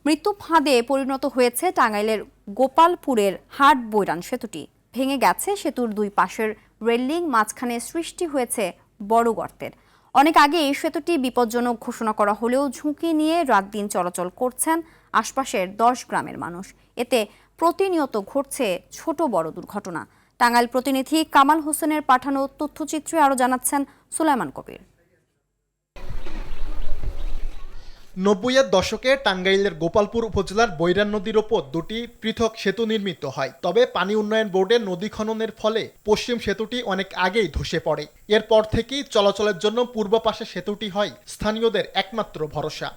মৃত্যু ফাঁদে পরিণত হয়েছে টাঙ্গাইলের গোপালপুরের হাট বৈরান সেতুটি। ভেঙে গেছে সেতুর দুই পাশের রেলিং, মাঝখানে সৃষ্টি হয়েছে বড় গর্তের। অনেক আগে এই সেতুটি বিপজ্জনক ঘোষণা করা হলেও ঝুঁকি নিয়ে রাত দিন চলাচল করছেন আশপাশের 10 গ্রামের মানুষ। এতে প্রতিনিয়ত ঘটছে ছোট বড় দুর্ঘটনা। টাঙ্গাইল প্রতিনিধি কামাল হোসেনের পাঠানো তথ্যচিত্রে আরও জানাচ্ছেন সুলাইমান কবির। 90-এর দশকে টাঙ্গাইলের গোপালপুর উপজেলার বৈরান নদীর ওপর দুটি পৃথক সেতু নির্মিত হয়। তবে পানি উন্নয়ন বোর্ডের নদী খননের ফলে পশ্চিম সেতুটি অনেক আগেই ধসে পড়ে। এরপর থেকেই চলাচলের জন্য পূর্ব পাশে সেতুটি হয় স্থানীয়দের একমাত্র ভরসা।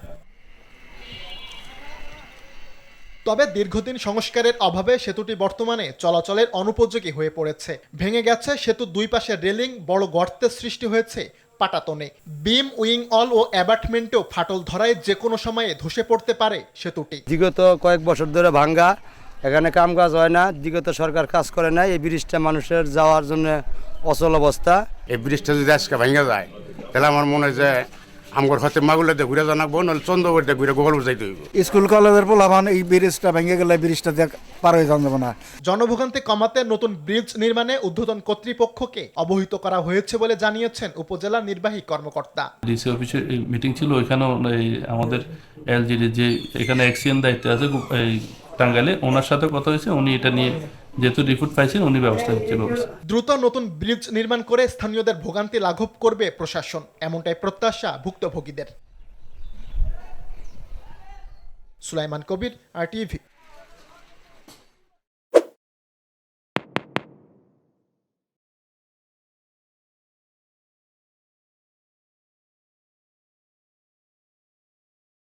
তবে দীর্ঘদিন সংস্কারের অভাবে সেতুটি বর্তমানে চলাচলের অনুপযোগী হয়ে পড়েছে। ভেঙে গেছে সেতুর দুই পাশের রেলিং, বড় গর্তের সৃষ্টি হয়েছে পাটাতনে। বিম, উইং অল ও অ্যাবাটমেন্টেও ফাটল ধরায় যে কোনো সময়ে ধসে পড়তে পারে সেতুটি। বিগত কয়েক বছর ধরে ভাঙ্গা, এখানে কাম কাজ হয় না। বিগত সরকার কাজ করে না। এই ব্রিজটা মানুষের যাওয়ার জন্য অচল অবস্থা। এই ব্রিজটা যদি আজকে ভেঙে যায় তাহলে আমার মনে হয় যে আমার হাতে মাগুলাতে ঘুরে জানাবো, নাহলে চন্দ্রবাড়িতে ঘুরে গোপালপুর যাইতে হইব। স্কুল কলেজের পোলাপান এই ব্রিজটা ভেঙে গেলে ব্রিজটা পার হয়ে যাবে না। জনভোগান্তি কমাতে নতুন ব্রিজ নির্মাণে ঊর্ধ্বতন কর্তৃপক্ষকে অবহিত করা হয়েছে বলে জানিয়েছেন উপজেলা নির্বাহী কর্মকর্তা। ডিসি অফিসে মিটিং ছিল, ওইখানেও আমাদের এলজিডি যে এখানে এক্সিএন দায়িত্বে আছে এই টাঙ্গাইলে, ওনার সাথে কথা হয়েছে। উনি এটা নিয়ে যেহেতু রিপোর্ট পাইছেন, উনি ব্যবস্থা নিচ্ছে। দ্রুত নতুন ব্রিজ নির্মাণ করে স্থানীয়দের ভোগান্তি লাঘব করবে প্রশাসন, এমনটাই প্রত্যাশা ভুক্তভোগীদের। সুলাইমান কবির, RTV।